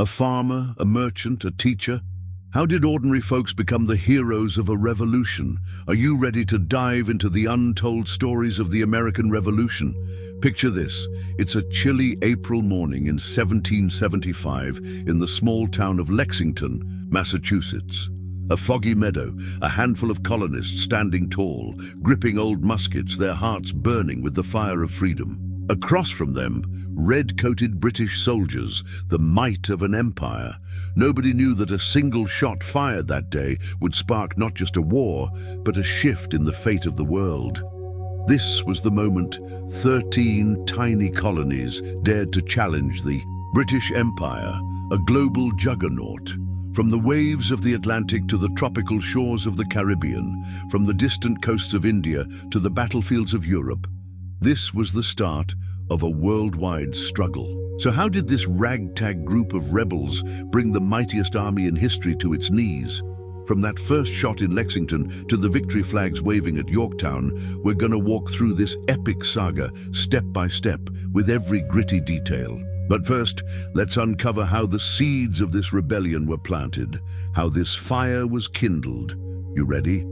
A farmer, a merchant, a teacher? How did ordinary folks become the heroes of a revolution? Are you ready to dive into the untold stories of the American Revolution? Picture this. It's a chilly April morning in 1775 in the small town of Lexington, Massachusetts. A foggy meadow, a handful of colonists standing tall, gripping old muskets, their hearts burning with the fire of freedom. Across from them, red-coated British soldiers, the might of an empire. Nobody knew that a single shot fired that day would spark not just a war, but a shift in the fate of the world. This was the moment 13 tiny colonies dared to challenge the British Empire, a global juggernaut. From the waves of the Atlantic to the tropical shores of the Caribbean, from the distant coasts of India to the battlefields of Europe, this was the start of a worldwide struggle. So how did this ragtag group of rebels bring the mightiest army in history to its knees? From that first shot in Lexington to the victory flags waving at Yorktown, we're gonna walk through this epic saga step by step with every gritty detail. But first, let's uncover how the seeds of this rebellion were planted, how this fire was kindled. You ready?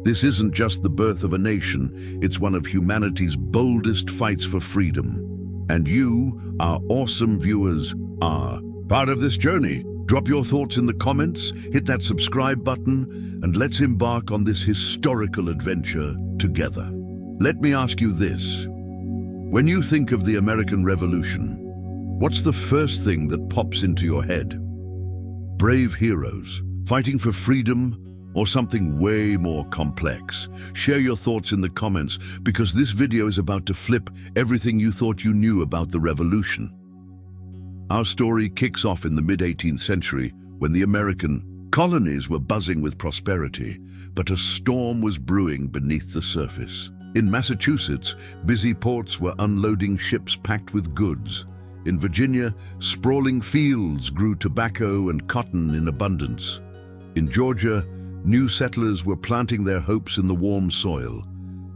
This isn't just the birth of a nation, it's one of humanity's boldest fights for freedom. And you, our awesome viewers, are part of this journey. Drop your thoughts in the comments, hit that subscribe button, and let's embark on this historical adventure together. Let me ask you this. When you think of the American Revolution, what's the first thing that pops into your head? Brave heroes, fighting for freedom, or something way more complex? Share your thoughts in the comments, because this video is about to flip everything you thought you knew about the revolution. Our story kicks off in the mid-18th century when the American colonies were buzzing with prosperity, but a storm was brewing beneath the surface. In Massachusetts, busy ports were unloading ships packed with goods. In Virginia, sprawling fields grew tobacco and cotton in abundance. In Georgia, new settlers were planting their hopes in the warm soil.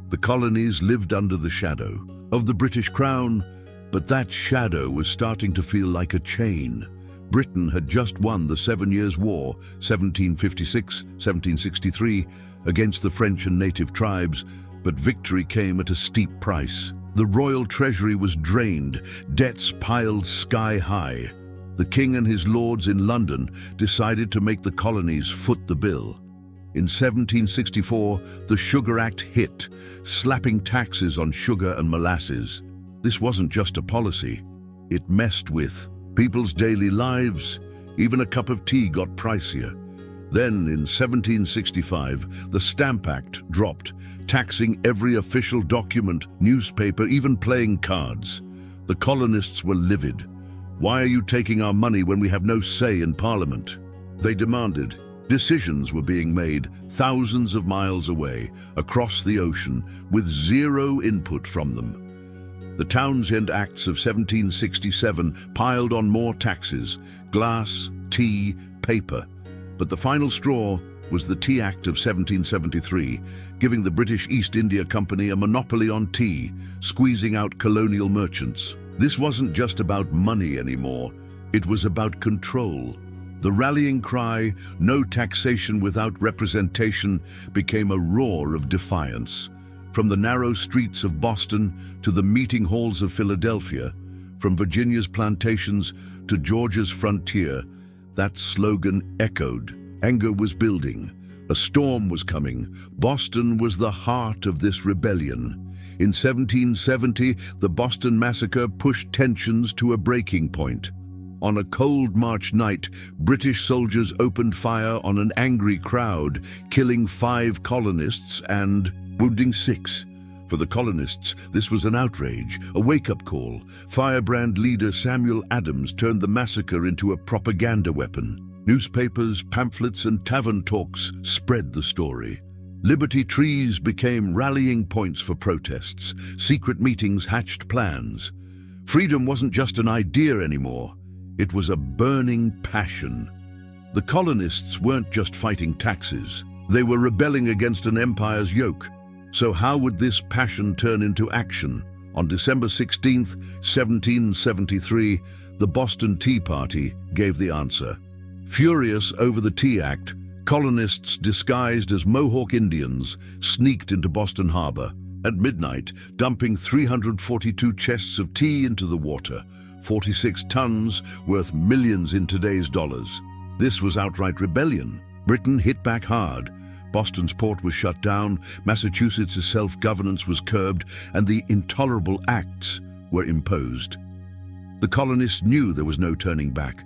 The colonies lived under the shadow of the British Crown, but that shadow was starting to feel like a chain. Britain had just won the 7 Years' War, 1756-1763, against the French and native tribes, but victory came at a steep price. The royal treasury was drained, debts piled sky high. The king and his lords in London decided to make the colonies foot the bill. In 1764, the Sugar Act hit, slapping taxes on sugar and molasses. This wasn't just a policy. It messed with people's daily lives. Even a cup of tea got pricier. Then, in 1765, the Stamp Act dropped, taxing every official document, newspaper, even playing cards. The colonists were livid. Why are you taking our money when we have no say in Parliament? They demanded. Decisions were being made thousands of miles away, across the ocean, with zero input from them. The Townshend Acts of 1767 piled on more taxes, glass, tea, paper. But the final straw was the Tea Act of 1773, giving the British East India Company a monopoly on tea, squeezing out colonial merchants. This wasn't just about money anymore, it was about control. The rallying cry, "No taxation without representation," became a roar of defiance. From the narrow streets of Boston to the meeting halls of Philadelphia, from Virginia's plantations to Georgia's frontier, that slogan echoed. Anger was building. A storm was coming. Boston was the heart of this rebellion. In 1770, the Boston Massacre pushed tensions to a breaking point. On a cold March night, British soldiers opened fire on an angry crowd, killing 5 colonists and wounding 6. For the colonists, this was an outrage, a wake-up call. Firebrand leader Samuel Adams turned the massacre into a propaganda weapon. Newspapers, pamphlets, and tavern talks spread the story. Liberty trees became rallying points for protests. Secret meetings hatched plans. Freedom wasn't just an idea anymore. It was a burning passion. The colonists weren't just fighting taxes. They were rebelling against an empire's yoke. So how would this passion turn into action? On December 16, 1773, the Boston Tea Party gave the answer. Furious over the Tea Act, colonists disguised as Mohawk Indians sneaked into Boston Harbor at midnight, dumping 342 chests of tea into the water, 46 tons worth millions in today's dollars. This was outright rebellion. Britain hit back hard. Boston's port was shut down, Massachusetts' self-governance was curbed, and the intolerable acts were imposed. The colonists knew there was no turning back.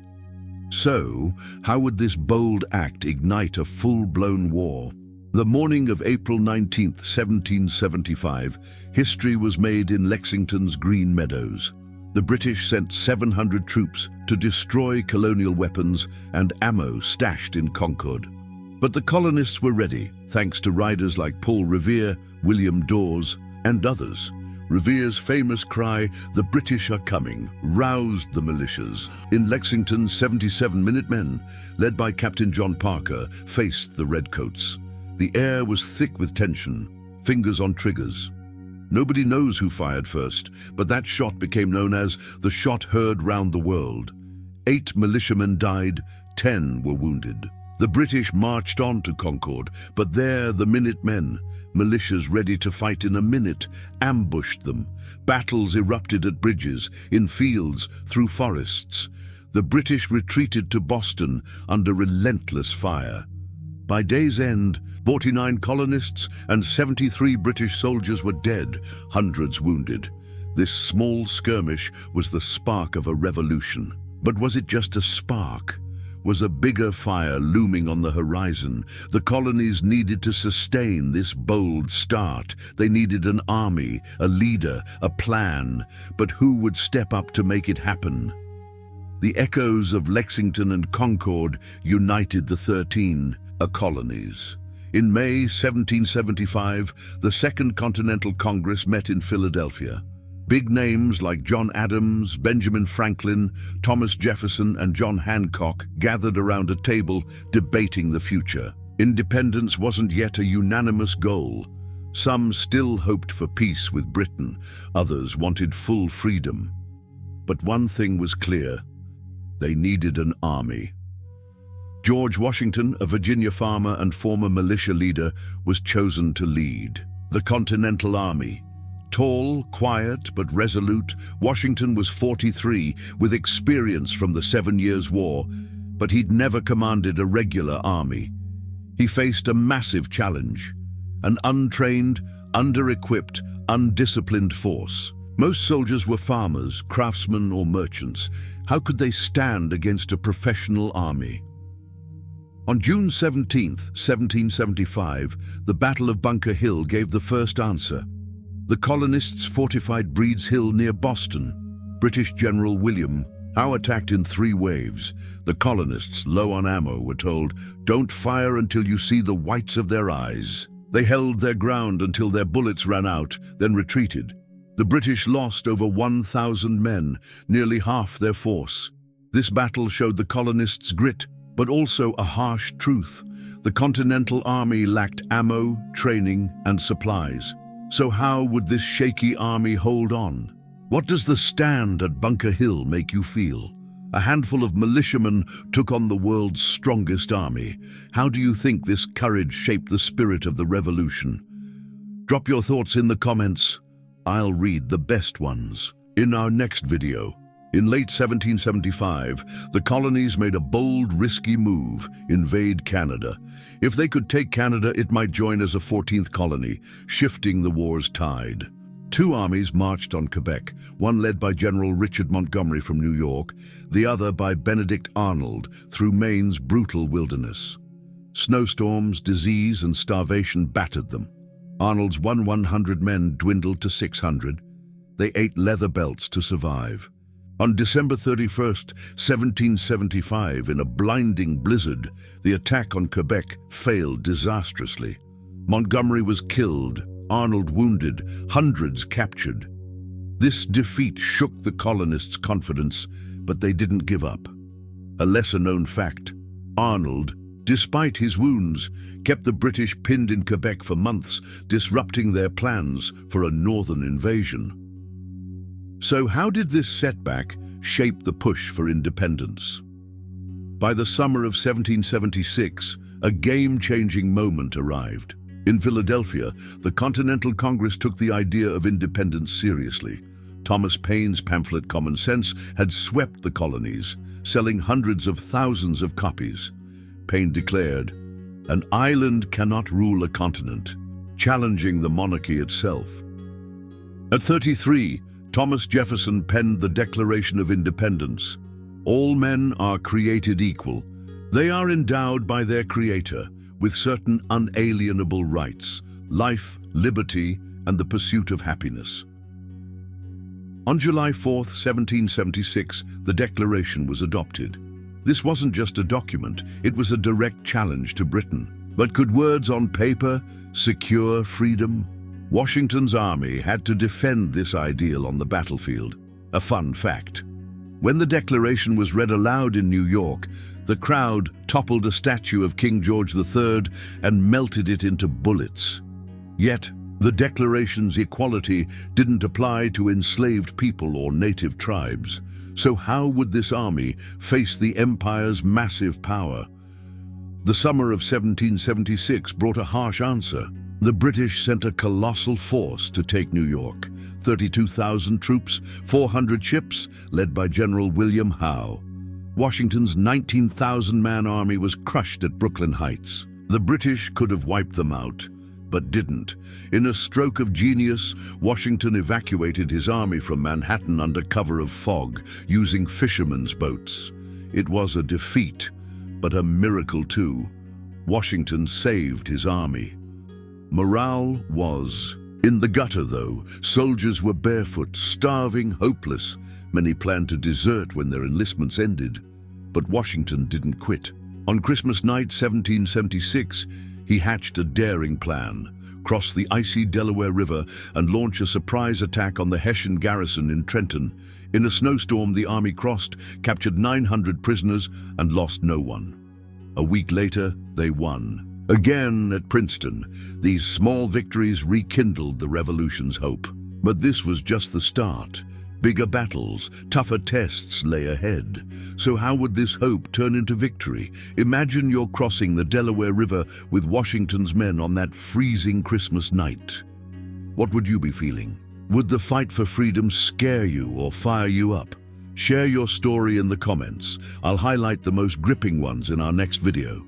So, how would this bold act ignite a full-blown war? The morning of April 19, 1775, history was made in Lexington's Green Meadows. The British sent 700 troops to destroy colonial weapons and ammo stashed in Concord. But the colonists were ready, thanks to riders like Paul Revere, William Dawes, and others. Revere's famous cry, "The British are coming," roused the militias. In Lexington, 77 Minutemen, led by Captain John Parker, faced the Redcoats. The air was thick with tension, fingers on triggers. Nobody knows who fired first, but that shot became known as the shot heard round the world. 8 militiamen died, 10 were wounded. The British marched on to Concord, but there the Minutemen, militias ready to fight in a minute, ambushed them. Battles erupted at bridges, in fields, through forests. The British retreated to Boston under relentless fire. By day's end, 49 colonists and 73 British soldiers were dead, hundreds wounded. This small skirmish was the spark of a revolution. But was it just a spark? Was a bigger fire looming on the horizon? The colonies needed to sustain this bold start. They needed an army, a leader, a plan. But who would step up to make it happen? The echoes of Lexington and Concord united the 13 colonies. In May 1775, the Second Continental Congress met in Philadelphia. Big names like John Adams, Benjamin Franklin, Thomas Jefferson, and John Hancock gathered around a table debating the future. Independence wasn't yet a unanimous goal. Some still hoped for peace with Britain, others wanted full freedom. But one thing was clear: they needed an army. George Washington, a Virginia farmer and former militia leader, was chosen to lead the Continental Army. Tall, quiet, but resolute, Washington was 43, with experience from the 7 Years' War, but he'd never commanded a regular army. He faced a massive challenge: an untrained, under-equipped, undisciplined force. Most soldiers were farmers, craftsmen, or merchants. How could they stand against a professional army? On June 17, 1775, the Battle of Bunker Hill gave the first answer. The colonists fortified Breed's Hill near Boston. British General William Howe attacked in 3 waves. The colonists, low on ammo, were told, "Don't fire until you see the whites of their eyes." They held their ground until their bullets ran out, then retreated. The British lost over 1,000 men, nearly half their force. This battle showed the colonists' grit, but also a harsh truth. The Continental Army lacked ammo, training, and supplies. So how would this shaky army hold on? What does the stand at Bunker Hill make you feel? A handful of militiamen took on the world's strongest army. How do you think this courage shaped the spirit of the revolution? Drop your thoughts in the comments. I'll read the best ones in our next video. In late 1775, the colonies made a bold, risky move: invade Canada. If they could take Canada, it might join as a 14th colony, shifting the war's tide. 2 armies marched on Quebec, one led by General Richard Montgomery from New York, the other by Benedict Arnold through Maine's brutal wilderness. Snowstorms, disease, and starvation battered them. Arnold's 100 men dwindled to 600. They ate leather belts to survive. On December 31, 1775, in a blinding blizzard, the attack on Quebec failed disastrously. Montgomery was killed, Arnold wounded, hundreds captured. This defeat shook the colonists' confidence, but they didn't give up. A lesser-known fact: Arnold, despite his wounds, kept the British pinned in Quebec for months, disrupting their plans for a northern invasion. So how did this setback shape the push for independence? By the summer of 1776, a game-changing moment arrived. In Philadelphia, the Continental Congress took the idea of independence seriously. Thomas Paine's pamphlet Common Sense had swept the colonies, selling hundreds of thousands of copies. Paine declared, "An island cannot rule a continent," challenging the monarchy itself. At 33, Thomas Jefferson penned the Declaration of Independence. All men are created equal. They are endowed by their Creator with certain unalienable rights, life, liberty, and the pursuit of happiness. On July 4, 1776, the Declaration was adopted. This wasn't just a document, it was a direct challenge to Britain. But could words on paper secure freedom? Washington's army had to defend this ideal on the battlefield. A fun fact: when the Declaration was read aloud in New York, the crowd toppled a statue of King George III and melted it into bullets. Yet, the Declaration's equality didn't apply to enslaved people or native tribes. So how would this army face the empire's massive power? The summer of 1776 brought a harsh answer. The British sent a colossal force to take New York. 32,000 troops, 400 ships, led by General William Howe. Washington's 19,000-man army was crushed at Brooklyn Heights. The British could have wiped them out, but didn't. In a stroke of genius, Washington evacuated his army from Manhattan under cover of fog, using fishermen's boats. It was a defeat, but a miracle too. Washington saved his army. Morale was in the gutter, though. Soldiers were barefoot, starving, hopeless. Many planned to desert when their enlistments ended. But Washington didn't quit. On Christmas night, 1776, he hatched a daring plan: cross the icy Delaware River and launch a surprise attack on the Hessian garrison in Trenton. In a snowstorm, the army crossed, captured 900 prisoners, and lost no one. A week later, they won. Again at Princeton, these small victories rekindled the revolution's hope. But this was just the start. Bigger battles, tougher tests lay ahead. So how would this hope turn into victory? Imagine you're crossing the Delaware River with Washington's men on that freezing Christmas night. What would you be feeling? Would the fight for freedom scare you or fire you up? Share your story in the comments. I'll highlight the most gripping ones in our next video.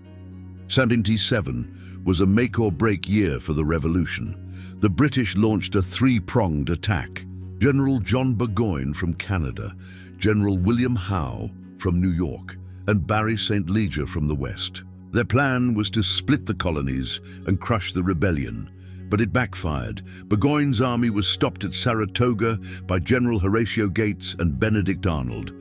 1777 was a make-or-break year for the revolution. The British launched a three-pronged attack. General John Burgoyne from Canada, General William Howe from New York, and Barry St. Leger from the West. Their plan was to split the colonies and crush the rebellion, but it backfired. Burgoyne's army was stopped at Saratoga by General Horatio Gates and Benedict Arnold.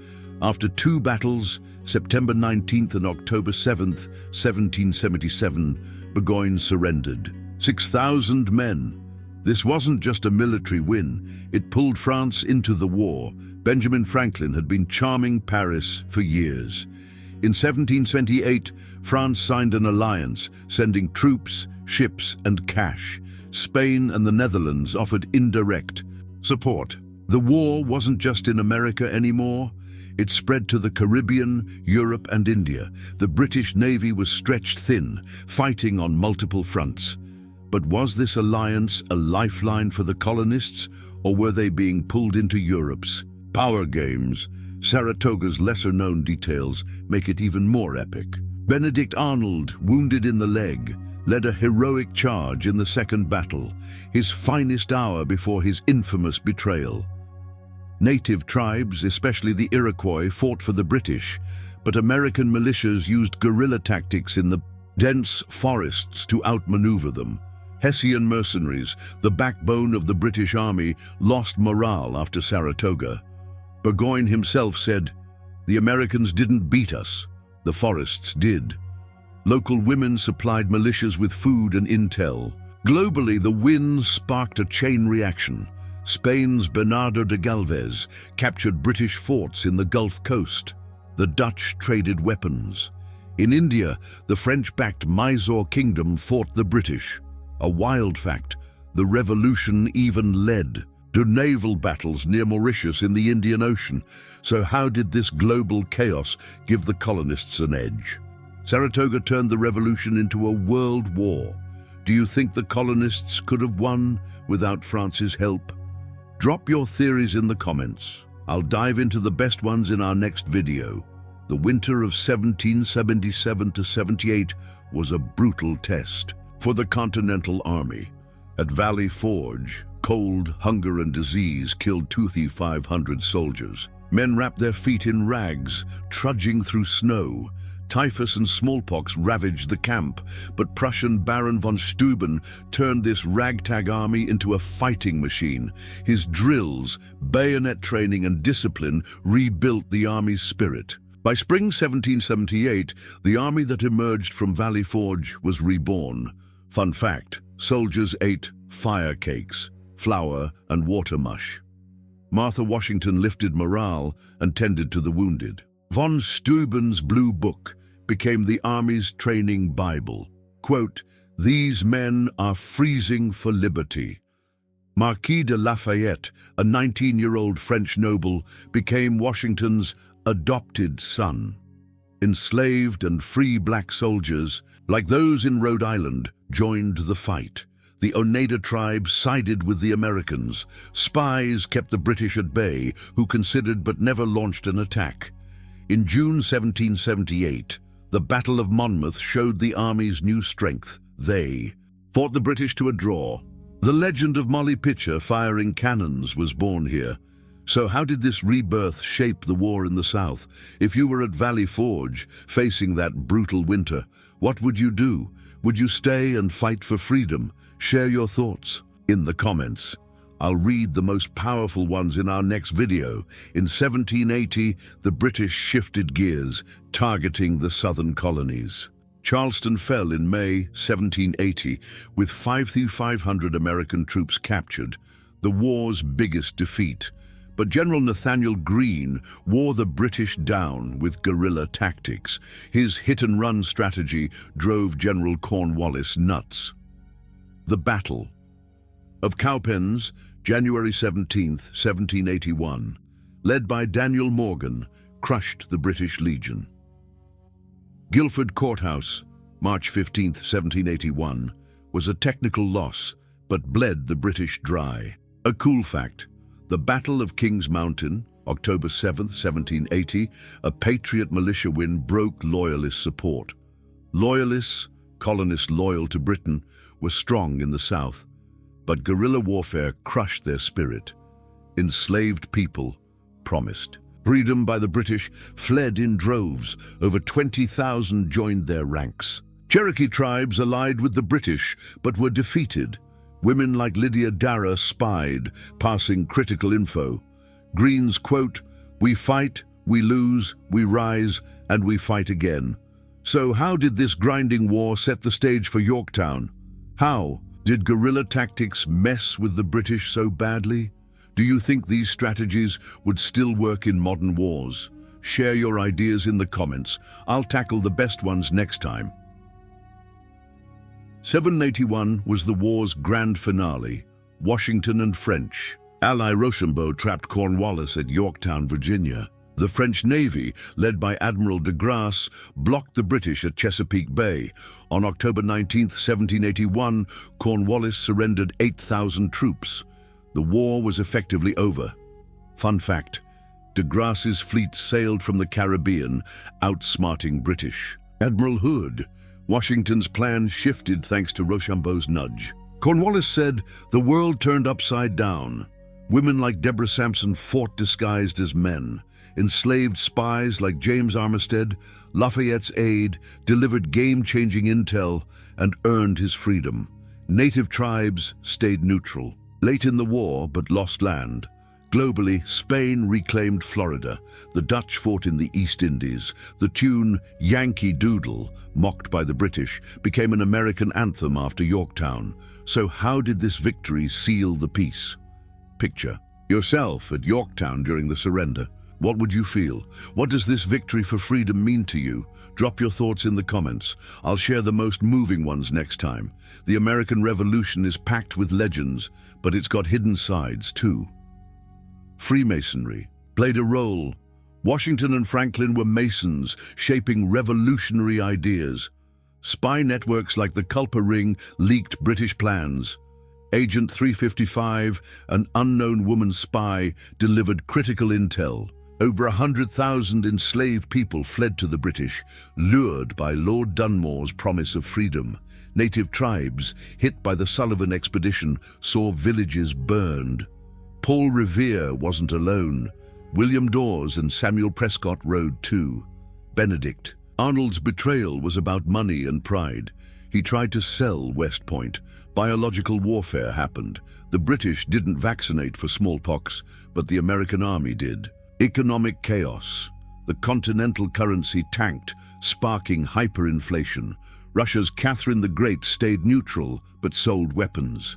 After two battles, September 19th and October 7th, 1777, Burgoyne surrendered. 6,000 men. This wasn't just a military win, it pulled France into the war. Benjamin Franklin had been charming Paris for years. In 1728, France signed an alliance, sending troops, ships, and cash. Spain and the Netherlands offered indirect support. The war wasn't just in America anymore. It spread to the Caribbean, Europe, and India. The British Navy was stretched thin, fighting on multiple fronts. But was this alliance a lifeline for the colonists, or were they being pulled into Europe's power games? Saratoga's lesser-known details make it even more epic. Benedict Arnold, wounded in the leg, led a heroic charge in the second battle, his finest hour before his infamous betrayal. Native tribes, especially the Iroquois, fought for the British, but American militias used guerrilla tactics in the dense forests to outmaneuver them. Hessian mercenaries, the backbone of the British army, lost morale after Saratoga. Burgoyne himself said, "The Americans didn't beat us, the forests did." Local women supplied militias with food and intel. Globally, the win sparked a chain reaction. Spain's Bernardo de Galvez captured British forts in the Gulf Coast. The Dutch traded weapons. In India, the French-backed Mysore Kingdom fought the British. A wild fact, the revolution even led to naval battles near Mauritius in the Indian Ocean. So how did this global chaos give the colonists an edge? Saratoga turned the revolution into a world war. Do you think the colonists could have won without France's help? Drop your theories in the comments. I'll dive into the best ones in our next video. The winter of 1777 to 78 was a brutal test for the Continental Army. At Valley Forge, cold, hunger, and disease killed 2,500 soldiers. Men wrapped their feet in rags, trudging through snow. Typhus and smallpox ravaged the camp, but Prussian Baron von Steuben turned this ragtag army into a fighting machine. His drills, bayonet training, and discipline rebuilt the army's spirit. By spring 1778, the army that emerged from Valley Forge was reborn. Fun fact, soldiers ate fire cakes, flour, and water mush. Martha Washington lifted morale and tended to the wounded. Von Steuben's Blue Book became the Army's training Bible. Quote, "These men are freezing for liberty." Marquis de Lafayette, a 19-year-old French noble, became Washington's adopted son. Enslaved and free black soldiers, like those in Rhode Island, joined the fight. The Oneida tribe sided with the Americans. Spies kept the British at bay, who considered but never launched an attack. In June 1778, the Battle of Monmouth showed the Army's new strength. They fought the British to a draw. The legend of Molly Pitcher firing cannons was born here. So how did this rebirth shape the war in the South? If you were at Valley Forge, facing that brutal winter, what would you do? Would you stay and fight for freedom? Share your thoughts in the comments. I'll read the most powerful ones in our next video. In 1780, the British shifted gears, targeting the southern colonies. Charleston fell in May 1780, with 5,500 American troops captured, the war's biggest defeat. But General Nathaniel Greene wore the British down with guerrilla tactics. His hit-and-run strategy drove General Cornwallis nuts. The Battle of Cowpens, January 17, 1781, led by Daniel Morgan, crushed the British Legion. Guilford Courthouse, March 15, 1781, was a technical loss, but bled the British dry. A cool fact, the Battle of Kings Mountain, October 7, 1780, a Patriot militia win broke Loyalist support. Loyalists, colonists loyal to Britain, were strong in the South, but guerrilla warfare crushed their spirit. Enslaved people promised freedom by the British fled in droves. Over 20,000 joined their ranks. Cherokee tribes allied with the British, but were defeated. Women like Lydia Darrah spied, passing critical info. Greene's quote, "We fight, we lose, we rise, and we fight again." So how did this grinding war set the stage for Yorktown? How did guerrilla tactics mess with the British so badly? Do you think these strategies would still work in modern wars? Share your ideas in the comments. I'll tackle the best ones next time. 1781 was the war's grand finale. Washington and French ally Rochambeau trapped Cornwallis at Yorktown, Virginia. The French Navy, led by Admiral de Grasse, blocked the British at Chesapeake Bay. On October 19, 1781, Cornwallis surrendered 8,000 troops. The war was effectively over. Fun fact, de Grasse's fleet sailed from the Caribbean, outsmarting British. Admiral Hood, Washington's plan shifted thanks to Rochambeau's nudge. Cornwallis said, "The world turned upside down." Women like Deborah Sampson fought disguised as men. Enslaved spies like James Armistead, Lafayette's aide, delivered game-changing intel and earned his freedom. Native tribes stayed neutral. Late in the war, but lost land. Globally, Spain reclaimed Florida. The Dutch fought in the East Indies. The tune Yankee Doodle, mocked by the British, became an American anthem after Yorktown. So how did this victory seal the peace? Picture yourself at Yorktown during the surrender. What would you feel? What does this victory for freedom mean to you? Drop your thoughts in the comments. I'll share the most moving ones next time. The American Revolution is packed with legends, but it's got hidden sides too. Freemasonry played a role. Washington and Franklin were Masons, shaping revolutionary ideas. Spy networks like the Culper Ring leaked British plans. Agent 355, an unknown woman spy, delivered critical intel. Over 100,000 enslaved people fled to the British, lured by Lord Dunmore's promise of freedom. Native tribes, hit by the Sullivan expedition, saw villages burned. Paul Revere wasn't alone. William Dawes and Samuel Prescott rode too. Benedict Arnold's betrayal was about money and pride. He tried to sell West Point. Biological warfare happened. The British didn't vaccinate for smallpox, but the American army did. Economic chaos. The continental currency tanked, sparking hyperinflation. Russia's Catherine the Great stayed neutral, but sold weapons.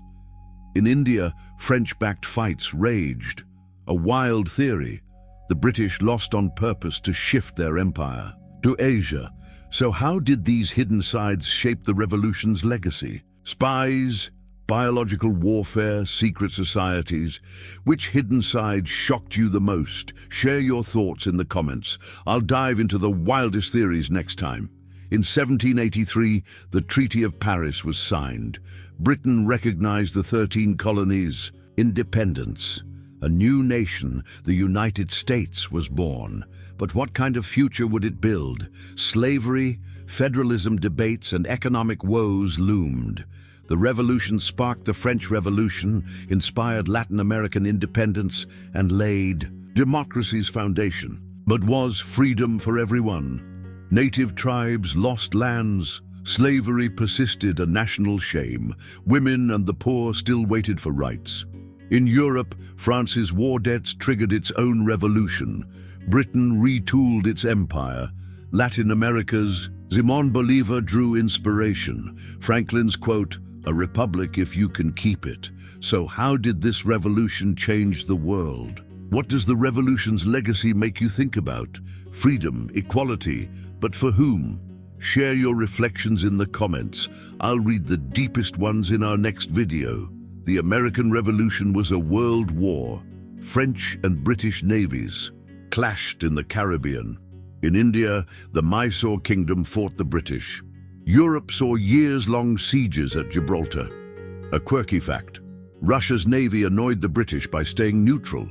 In India, French-backed fights raged. A wild theory. The British lost on purpose to shift their empire to Asia. So how did these hidden sides shape the revolution's legacy? Spies, biological warfare, secret societies. Which hidden side shocked you the most? Share your thoughts in the comments. I'll dive into the wildest theories next time. In 1783, the Treaty of Paris was signed. Britain recognized the 13 colonies. Independence. A new nation, the United States, was born. But what kind of future would it build? Slavery, federalism debates, and economic woes loomed. The revolution sparked the French Revolution, inspired Latin American independence, and laid democracy's foundation. But was freedom for everyone? Native tribes lost lands. Slavery persisted, a national shame. Women and the poor still waited for rights. In Europe, France's war debts triggered its own revolution. Britain retooled its empire. Latin America's Simón Bolívar drew inspiration. Franklin's quote, "A republic if you can keep it." So how did this revolution change the world? What does the revolution's legacy make you think about? Freedom, equality, but for whom? Share your reflections in the comments. I'll read the deepest ones in our next video. The American Revolution was a world war. French and British navies clashed in the Caribbean. In India, the Mysore kingdom fought the British. Europe saw years-long sieges at Gibraltar. A quirky fact: Russia's navy annoyed the British by staying neutral.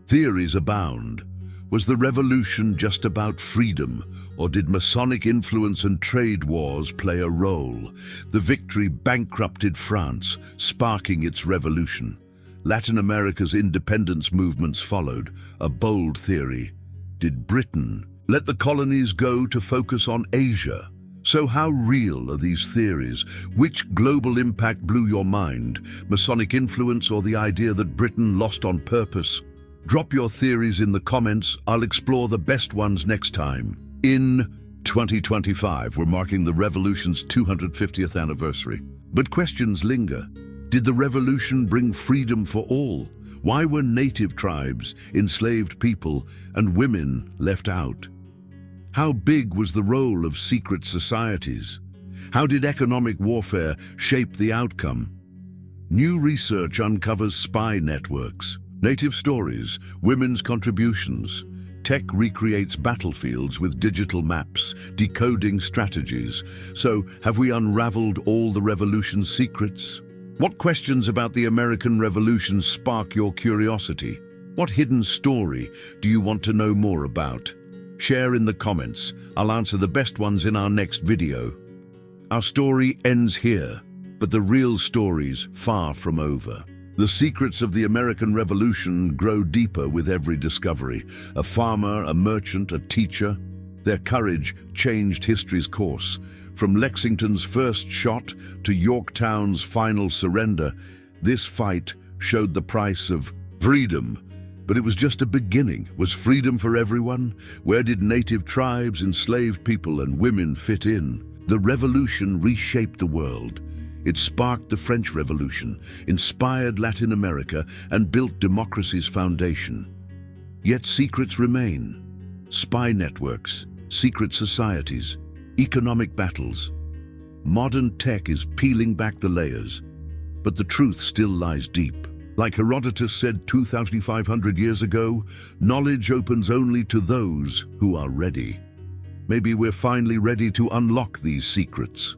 Theories abound. Was the revolution just about freedom, or did Masonic influence and trade wars play a role? The victory bankrupted France, sparking its revolution. Latin America's independence movements followed, a bold theory. Did Britain let the colonies go to focus on Asia? So how real are these theories? Which global impact blew your mind? Masonic influence or the idea that Britain lost on purpose? Drop your theories in the comments. I'll explore the best ones next time. In 2025, we're marking the revolution's 250th anniversary. But questions linger. Did the revolution bring freedom for all? Why were native tribes, enslaved people, and women left out? How big was the role of secret societies? How did economic warfare shape the outcome? New research uncovers spy networks. Native stories, women's contributions. Tech recreates battlefields with digital maps, decoding strategies. So, have we unraveled all the revolution's secrets? What questions about the American Revolution spark your curiosity? What hidden story do you want to know more about? Share in the comments. I'll answer the best ones in our next video. Our story ends here, but the real story's far from over. The secrets of the American Revolution grow deeper with every discovery. A farmer, a merchant, a teacher. Their courage changed history's course. From Lexington's first shot to Yorktown's final surrender, this fight showed the price of freedom. But it was just a beginning. Was freedom for everyone? Where did native tribes, enslaved people, and women fit in? The revolution reshaped the world. It sparked the French Revolution, inspired Latin America, and built democracy's foundation. Yet secrets remain. Spy networks, secret societies, economic battles. Modern tech is peeling back the layers, but the truth still lies deep. Like Herodotus said 2,500 years ago, knowledge opens only to those who are ready. Maybe we're finally ready to unlock these secrets.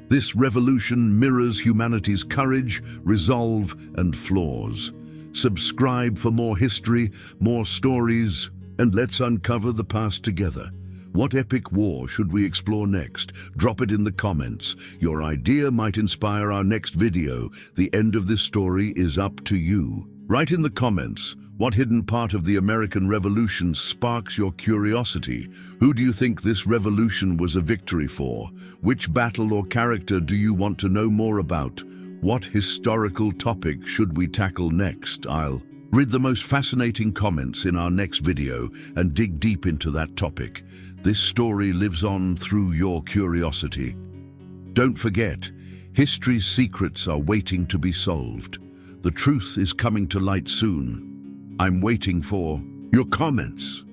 This revolution mirrors humanity's courage, resolve, and flaws. Subscribe for more history, more stories, and let's uncover the past together. What epic war should we explore next? Drop it in the comments. Your idea might inspire our next video. The end of this story is up to you. Write in the comments, what hidden part of the American Revolution sparks your curiosity? Who do you think this revolution was a victory for? Which battle or character do you want to know more about? What historical topic should we tackle next? I'll read the most fascinating comments in our next video and dig deep into that topic. This story lives on through your curiosity. Don't forget, history's secrets are waiting to be solved. The truth is coming to light soon. I'm waiting for your comments.